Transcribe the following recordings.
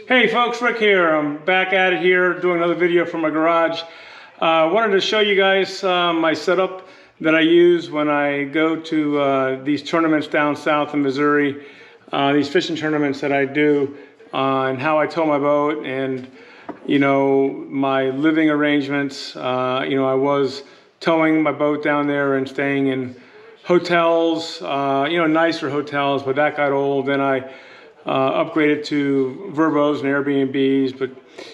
Hey folks, Rick here. I'm back at it here doing another video from my garage. Wanted to show you guys my setup that I use when I go to these tournaments down south in Missouri, these fishing tournaments that I do, and how I tow my boat and, you know, my living arrangements. I was towing my boat down there and staying in hotels, nicer hotels, but that got old. Then I upgraded to Verbos and Airbnbs, but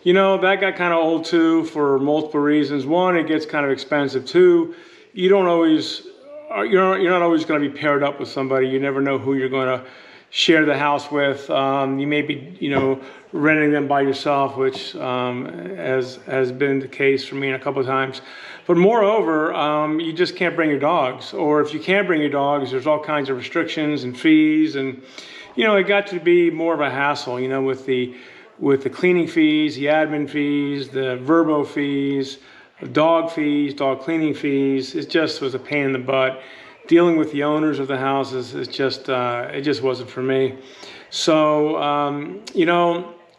that got kind of old too for multiple reasons. One, it gets kind of expensive. Two, you're not always going to be paired up with somebody. You never know who you're going to share the house with. You may be renting them by yourself, which has been the case for me a couple of times. But moreover, you just can't bring your dogs, or if you can't bring your dogs, there's all kinds of restrictions and fees, and it got to be more of a hassle, with the cleaning fees, the admin fees, the Verbo fees, dog cleaning fees. It just was a pain in the butt. Dealing with the owners of the houses, it just wasn't for me. So,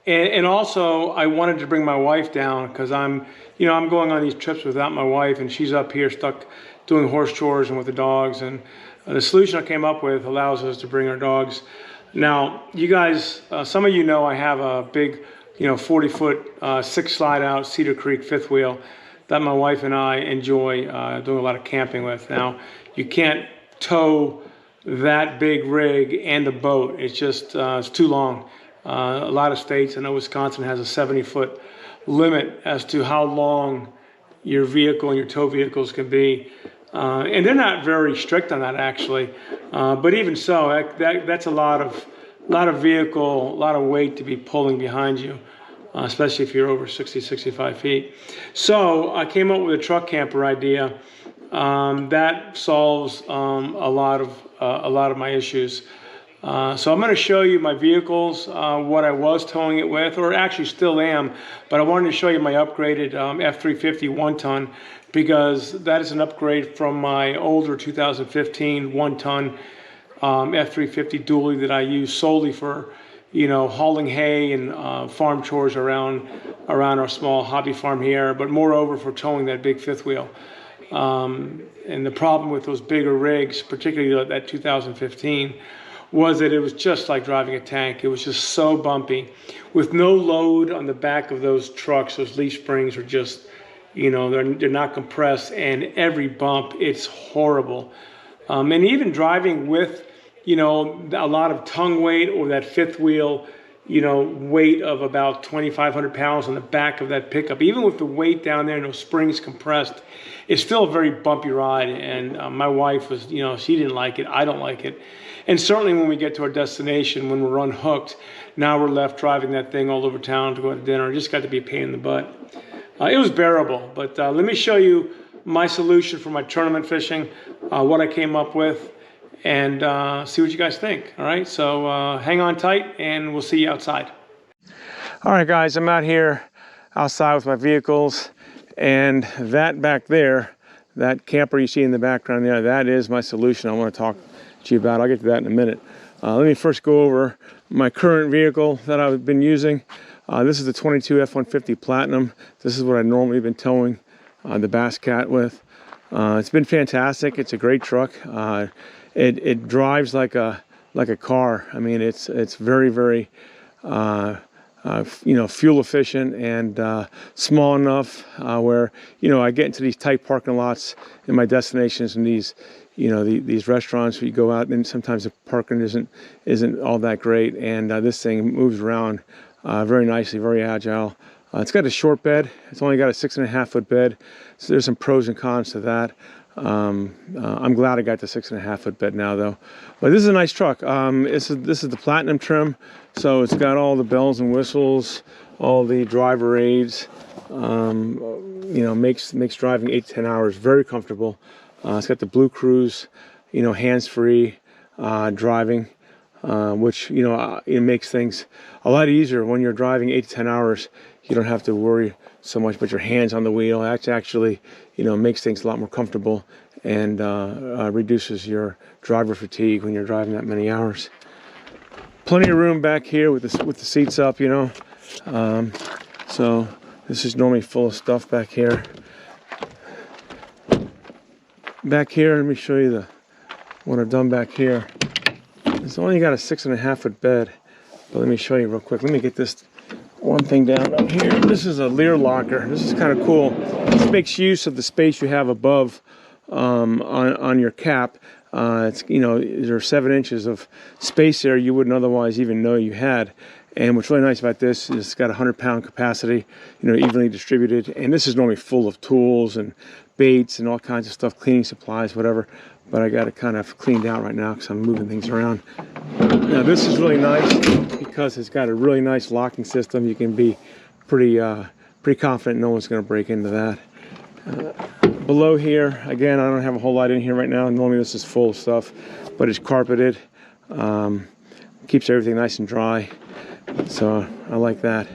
and also I wanted to bring my wife down because I'm going on these trips without my wife, and she's up here stuck doing horse chores and with the dogs. And the solution I came up with allows us to bring our dogs. Now, you guys, some of you know I have a big, 40-foot, 6 slide-out Cedar Creek fifth wheel that my wife and I enjoy doing a lot of camping with. Now, you can't tow that big rig and the boat. It's just, it's too long. A lot of states, I know Wisconsin has a 70-foot limit as to how long your vehicle and your tow vehicles can be. And they're not very strict on that, actually. But even so, that's a lot of vehicle, a lot of weight to be pulling behind you, especially if you're over 60, 65 feet. So I came up with a truck camper idea that solves a lot of my issues. So I'm going to show you my vehicles, what I was towing it with, or actually still am, but I wanted to show you my upgraded F350 1-ton, because that is an upgrade from my older 2015 1-ton F350 dually that I use solely for, hauling hay and farm chores around our small hobby farm here, but moreover for towing that big fifth wheel. And the problem with those bigger rigs, particularly that 2015, was that it was just like driving a tank. It was just so bumpy. With no load on the back of those trucks, those leaf springs are just, they're not compressed, and every bump, it's horrible. And even driving with, a lot of tongue weight, or that fifth wheel, weight of about 2,500 pounds on the back of that pickup, even with the weight down there and those springs compressed, it's still a very bumpy ride. And my wife was, she didn't like it. I don't like it. And certainly when we get to our destination, when we're unhooked, now we're left driving that thing all over town to go to dinner. It just got to be a pain in the butt. It was bearable, but let me show you my solution for my tournament fishing, what I came up with, and see what you guys think. All right, so hang on tight, and we'll see you outside. All right, guys, I'm out here outside with my vehicles, and that back there, that camper you see in the background there, that is my solution I want to talk to you about. I'll get to that in a minute. Let me first go over my current vehicle that I've been using. This is the 22 F150 Platinum. This is what I've normally been towing the Bass Cat with. It's been fantastic. It's a great truck. It drives like a car. I mean, it's very, very fuel efficient and small enough where I get into these tight parking lots in my destinations and these these restaurants where you go out, and sometimes the parking isn't all that great, and this thing moves around very nicely, very agile. It's got a short bed. It's only got a 6.5-foot bed, so there's some pros and cons to that. I'm glad I got the 6.5-foot bed now, though. But this is a nice truck. This is the Platinum trim, so it's got all the bells and whistles, all the driver aids. Makes driving 8 to 10 hours very comfortable. It's got the Blue Cruise, hands-free driving, which it makes things a lot easier when you're driving 8 to 10 hours. You don't have to worry so much about your hands on the wheel. It actually, makes things a lot more comfortable and reduces your driver fatigue when you're driving that many hours. Plenty of room back here with the seats up. So this is normally full of stuff back here. Back here, let me show you what I've done back here. It's only got a 6.5 foot bed, but let me show you real quick. Let me get this one thing down up here. This is a Lear locker. This is kind of cool. This makes use of the space you have above on your cap. It's, you know, there are 7 inches of space there you wouldn't otherwise even know you had. And what's really nice about this is it's got a 100-pound capacity, you know, evenly distributed. And this is normally full of tools and baits and all kinds of stuff, cleaning supplies, whatever. But I got it kind of cleaned out right now because I'm moving things around. Now this is really nice because it's got a really nice locking system. You can be pretty confident no one's going to break into that. Below here, again, I don't have a whole lot in here right now. Normally this is full of stuff, but it's carpeted. Keeps everything nice and dry. So I like that.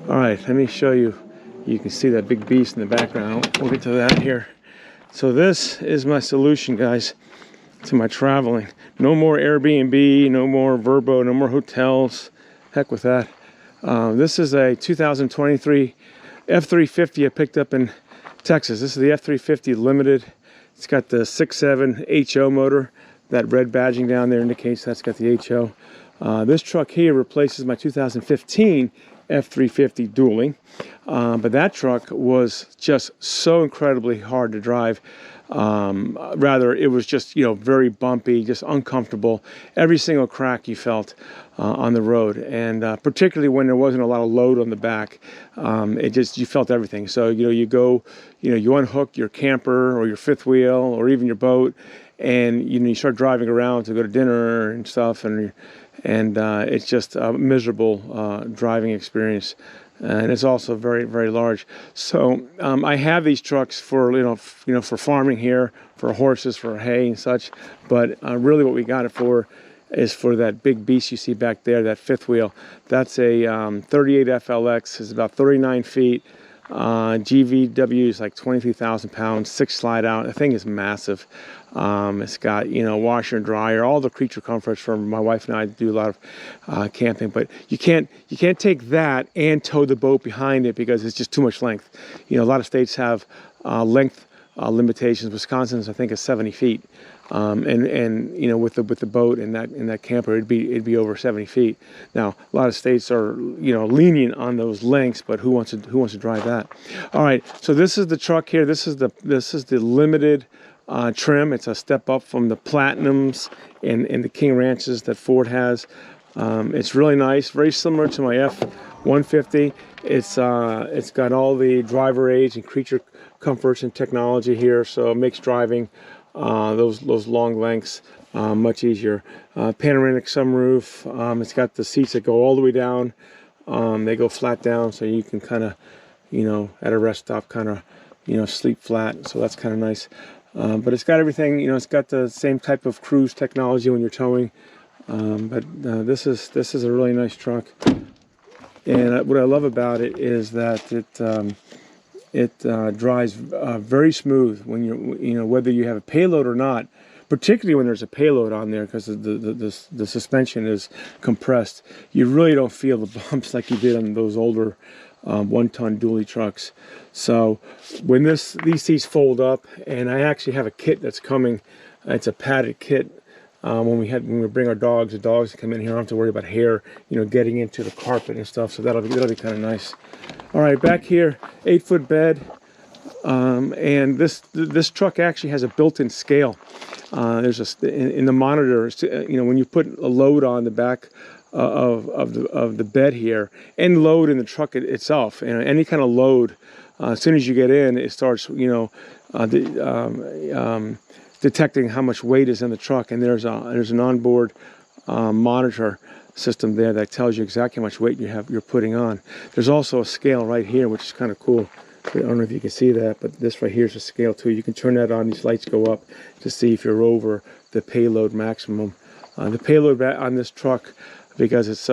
All right, let me show you. You can see that big beast in the background. We'll get to that here. So this is my solution, guys, to my traveling. No more Airbnb, no more Verbo, no more hotels. Heck with that. This is a 2023 F350 I picked up in Texas. This is the F350 Limited. It's got the 6.7 HO motor. That red badging down there indicates that's got the HO. This truck here replaces my 2015 F350 dually, but that truck was just so incredibly hard to drive. Rather, it was just, you know, very bumpy, just uncomfortable. Every single crack you felt on the road, and particularly when there wasn't a lot of load on the back, you felt everything. So, you know, you unhook your camper or your fifth wheel or even your boat, and you start driving around to go to dinner and stuff, and it's just a miserable driving experience, and it's also very, very large. So I have these trucks for for farming here, for horses, for hay and such. But really, what we got it for is for that big beast you see back there, that fifth wheel. That's a 38 FLX. It's about 39 feet. GVW is like 23,000 pounds, 6 slide out. The thing is massive. It's got, you know, washer and dryer, all the creature comforts for my wife and I do a lot of camping. But you can't take that and tow the boat behind it because it's just too much length. You know, a lot of states have length limitations. Wisconsin's, I think, is 70 feet. And you know, with the boat and that camper, it'd be over 70 feet. Now, a lot of states are, you know, lenient on those lengths, but who wants to drive that? All right, so this is the truck here. This is the limited trim. It's a step up from the Platinums and the King Ranches that Ford has. It's really nice, very similar to my F-150. It's got all the driver aids and creature comforts and technology here, so it makes driving those long lengths much easier. Panoramic sunroof. It's got the seats that go all the way down. They go flat down, so you can kind of, you know, at a rest stop, kind of, you know, sleep flat. So that's kind of nice. But it's got everything. You know, it's got the same type of cruise technology when you're towing. But this is a really nice truck. And what I love about it is that it drives very smooth when you know, whether you have a payload or not, particularly when there's a payload on there, because the suspension is compressed. You really don't feel the bumps like you did on those older 1-ton dually trucks. So when these seats fold up, and I actually have a kit that's coming. It's a padded kit. When we bring our dogs, the dogs come in here, I don't have to worry about hair, you know, getting into the carpet and stuff. So that'll be kind of nice. All right, back here, 8-foot bed, and this truck actually has a built-in scale. There's in the monitor, you know, when you put a load on the back of the bed here, and load in the truck itself, and any kind of load, as soon as you get in, it starts, you know, detecting how much weight is in the truck, and there's an onboard monitor system there that tells you exactly how much weight you're putting on. There's also a scale right here, which is kind of cool. I don't know if you can see that, but this right here is a scale too. You can turn that on. These lights go up to see if you're over the payload maximum. The payload on this truck, because it's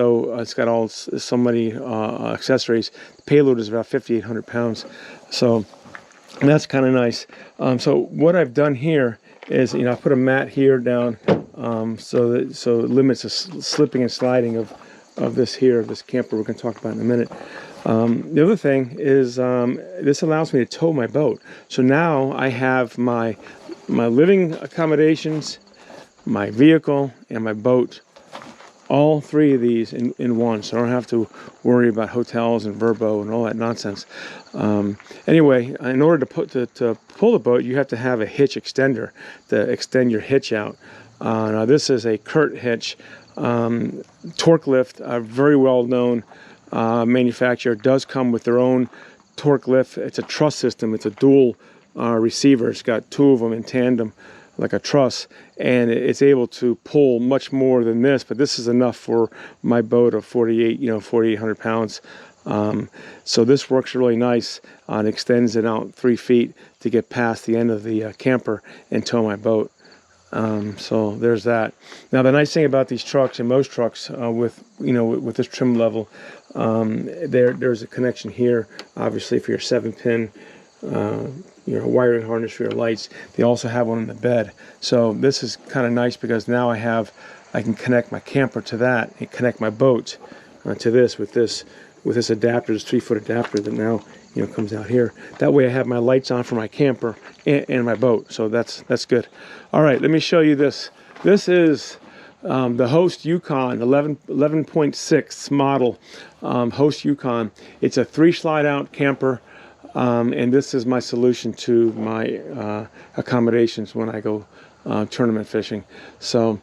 got so many accessories, the payload is about 5,800 pounds. So that's kind of nice. So what I've done here is, you know, I put a mat here down, so it limits the slipping and sliding of this camper we're going to talk about in a minute. The other thing is this allows me to tow my boat. So now I have my living accommodations, my vehicle, and my boat, all three of these in one, so I don't have to worry about hotels and Verbo and all that nonsense. Anyway, in order to pull the boat, you have to have a hitch extender to extend your hitch out. Now this is a Kurt hitch, torque lift, a very well known manufacturer. Does come with their own torque lift. It's a truss system. It's a dual receiver. It's got two of them in tandem, like a truss, and it's able to pull much more than this, but this is enough for my boat of 4,800 pounds. So this works really nice. It extends it out 3 feet to get past the end of the camper and tow my boat. So there's that. Now the nice thing about these trucks, and most trucks with this trim level, there's a connection here, obviously for your 7-pin wiring harness for your lights. They also have one in the bed. So this is kind of nice because now I can connect my camper to that and connect my boat to this with this adapter, this 3-foot adapter that now comes out here. That way I have my lights on for my camper and my boat. So that's good. All right, let me show you this. This is the Host Yukon 11.6 model Host Yukon. It's a 3 slide out camper. And this is my solution to my accommodations when I go tournament fishing. So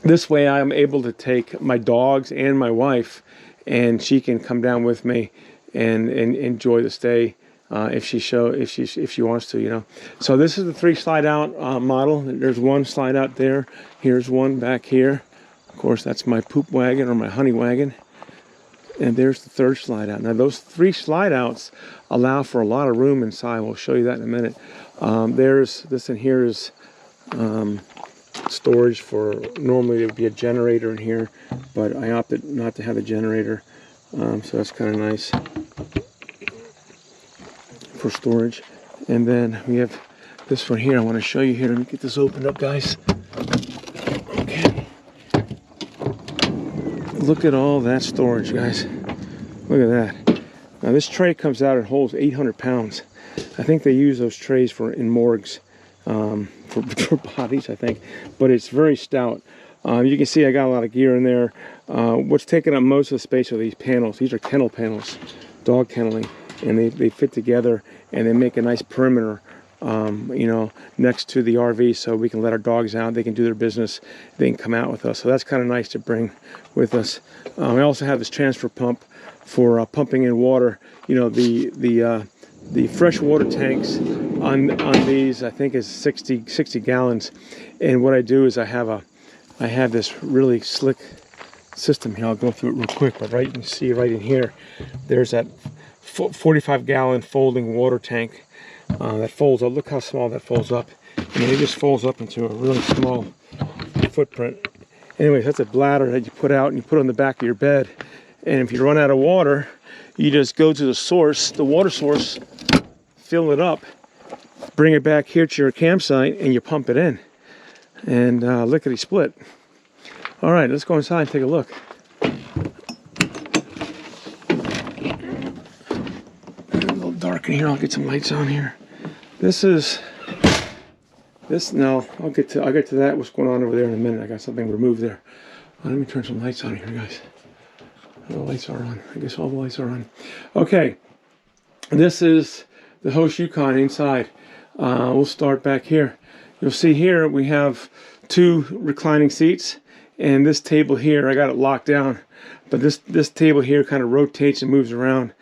this way I'm able to take my dogs and my wife, and she can come down with me and enjoy the stay if she wants to, So this is the 3 slide out model. There's one slide out there. Here's one back here. Of course, that's my poop wagon or my honey wagon. And there's the 3rd slide out. Now those 3 slide outs allow for a lot of room inside. We'll show you that in a minute. There's this in here is storage for, normally there would be a generator in here, but I opted not to have a generator. So that's kind of nice for storage. And then we have this one here. I want to show you here. Let me get this opened up, guys. Okay. Look at all that storage, guys. Look at that. Now this tray comes out and holds 800 pounds. I think they use those trays in morgues for bodies, I think. But it's very stout. You can see I got a lot of gear in there. What's taking up most of the space are these panels. These are kennel panels, dog kenneling. And they fit together and they make a nice perimeter next to the RV, so we can let our dogs out. They can do their business. They can come out with us. So that's kind of nice to bring with us. We also have this transfer pump for pumping in water. The fresh water tanks on these, I think, is 60 gallons. And what I do is I have this really slick system here. I'll go through it real quick, but you can see right in here, there's that 45-gallon folding water tank that folds up. Look how small that folds up. It just folds up into a really small footprint. Anyways, that's a bladder that you put out and you put on the back of your bed. And if you run out of water, you just go to the water source, fill it up, bring it back here to your campsite, and you pump it in. And lickety split. All right, let's go inside and take a look. Dark in here. I'll get some lights on here. No, I'll get to that. What's going on over there in a minute? I got something removed there. Let me turn some lights on here, guys. The lights are on. I guess all the lights are on. Okay, this is the Host Yukon inside. We'll start back here. You'll see here we have 2 reclining seats, and this table here, I got it locked down, but this table here kind of rotates and moves around.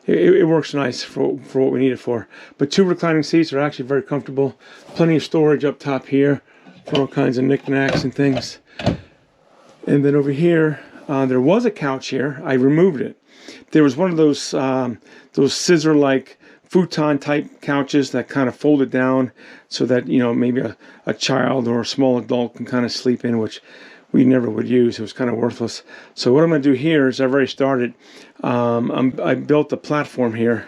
It works nice for what we need it for. But 2 reclining seats are actually very comfortable. Plenty of storage up top here for all kinds of knickknacks and things. And then over here, there was a couch here. I removed it. There was one of those scissor-like futon-type couches that kind of folded down so that maybe a child or a small adult can kind of sleep in, which we never would use. It was kind of worthless. So what I'm going to do here is I've already started. I built a platform here,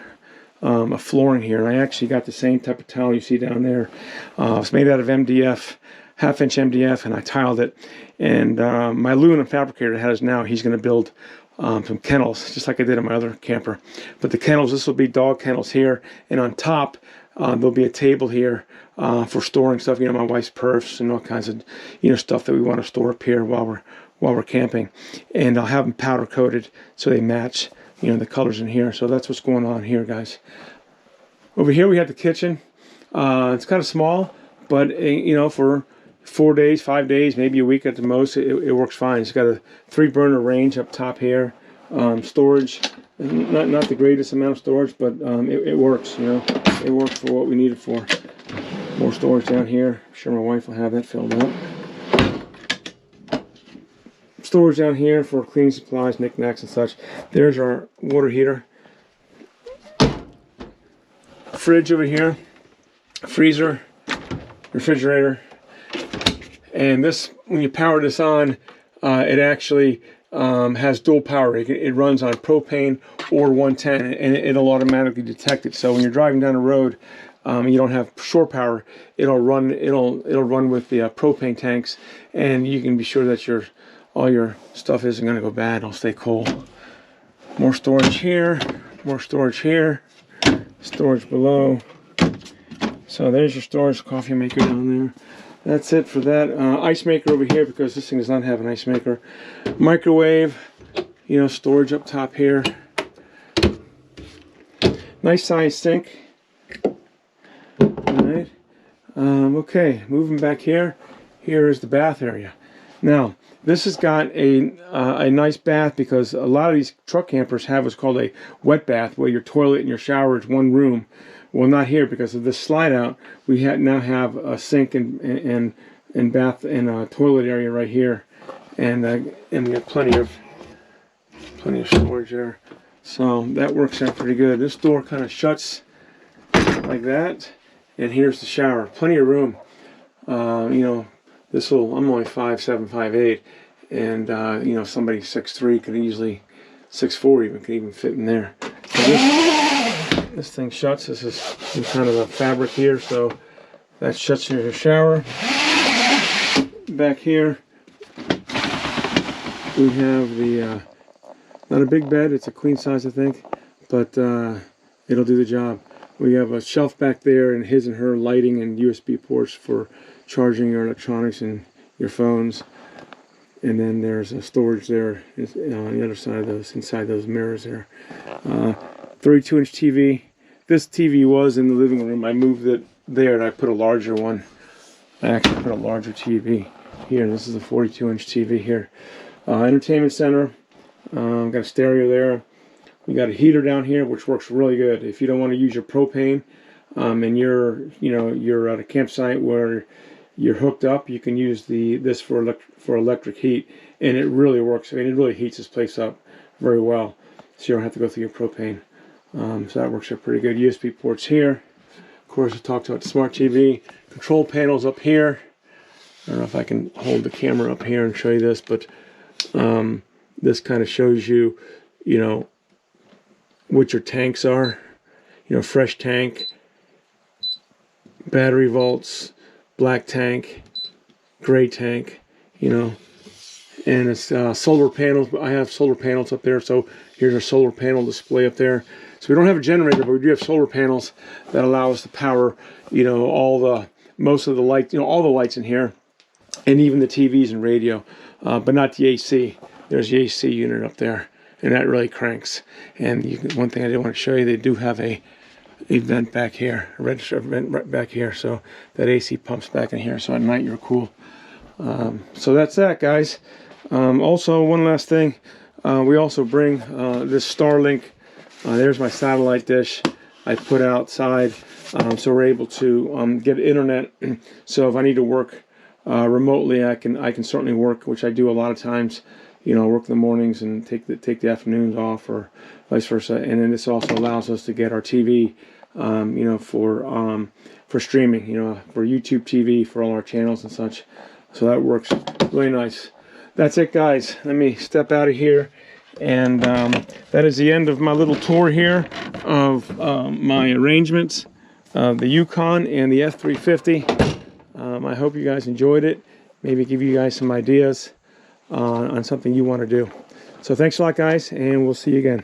a flooring here. I actually got the same type of towel you see down there. It's made out of MDF. 1/2-inch MDF, and I tiled it. And my aluminum fabricator that has now, he's going to build some kennels, just like I did in my other camper. But the kennels, this will be dog kennels here, and on top there'll be a table here for storing stuff. You know, my wife's perfs and all kinds of, you know, stuff that we want to store up here while we're camping. And I'll have them powder coated so they match, you know, the colors in here. So that's what's going on here, guys. Over here we have the kitchen. It's kind of small, but you know, for 4 days, 5 days, maybe a week at the most, it works fine. It's got a 3-burner range up top here. Storage, not the greatest amount of storage, but it works. You know, it works for what we need it for. More storage down here. I'm sure my wife will have that filled up. Storage down here for cleaning supplies, knickknacks and such. There's our water heater. Fridge over here. Freezer. Refrigerator. And this, when you power this on, it actually has dual power. It runs on propane or 110, and it'll automatically detect it. So when you're driving down the road, you don't have shore power, it'll run with the propane tanks, and you can be sure that all your stuff isn't going to go bad. It'll stay cool. More storage here, more storage here, storage below. So there's your storage, coffee maker down there. That's it for that. Ice maker over here, because this thing does not have an ice maker. Microwave, you know, storage up top here. Nice size sink. Alright. Okay, moving back here. Here is the bath area. Now, this has got a nice bath, because a lot of these truck campers have what's called a wet bath, where your toilet and your shower is one room. Well, not here, because of this slide out. We now have a sink and bath and a toilet area right here, and we have plenty of storage there. So that works out pretty good. This door kind of shuts like that, and here's the shower. Plenty of room. You know, I'm only 5'7", 5'8", and you know, somebody 6'3" could easily, 6'4" could even fit in there. So this thing shuts. This is kind of a fabric here, so that shuts your shower. Back here we have the not a big bed, it's a queen size I think, but it'll do the job. We have a shelf back there, and his and her lighting and USB ports for charging your electronics and your phones. And then there's a storage there on the other side of those, inside those mirrors there. 32-inch TV. This TV was in the living room. I moved it there, and I put a larger one. I actually put a larger TV here. This is a 42-inch TV here. Entertainment center. Got a stereo there. We got a heater down here, which works really good. If you don't want to use your propane, and you're at a campsite where you're hooked up, you can use this for electric heat, and it really works. I mean, it really heats this place up very well, so you don't have to go through your propane. So that works out pretty good. USB ports here. Of course, I talked about the smart TV. Control panels up here. I don't know if I can hold the camera up here and show you this, but this kind of shows you, you know, what your tanks are. You know, fresh tank, battery volts, black tank, gray tank, you know. And it's solar panels. I have solar panels up there, so here's our solar panel display up there. So we don't have a generator, but we do have solar panels that allow us to power, you know, most of the lights, you know, all the lights in here, and even the TVs and radio, but not the AC. There's the AC unit up there, and that really cranks. And one thing I did want to show you, they do have a vent back here, a register vent right back here, so that AC pumps back in here, so at night you're cool. So that's that, guys. Also, one last thing, we also bring this Starlink. There's my satellite dish I put outside, so we're able to get internet. So if I need to work remotely, I can certainly work, which I do a lot of times. You know, work in the mornings and take the afternoons off, or vice versa. And then this also allows us to get our TV, you know, for streaming. You know, for YouTube TV, for all our channels and such. So that works really nice. That's it, guys. Let me step out of here. And that is the end of my little tour here of my arrangements, the Yukon and the F350. I hope you guys enjoyed it. Maybe give you guys some ideas on something you want to do. So thanks a lot, guys, and we'll see you again.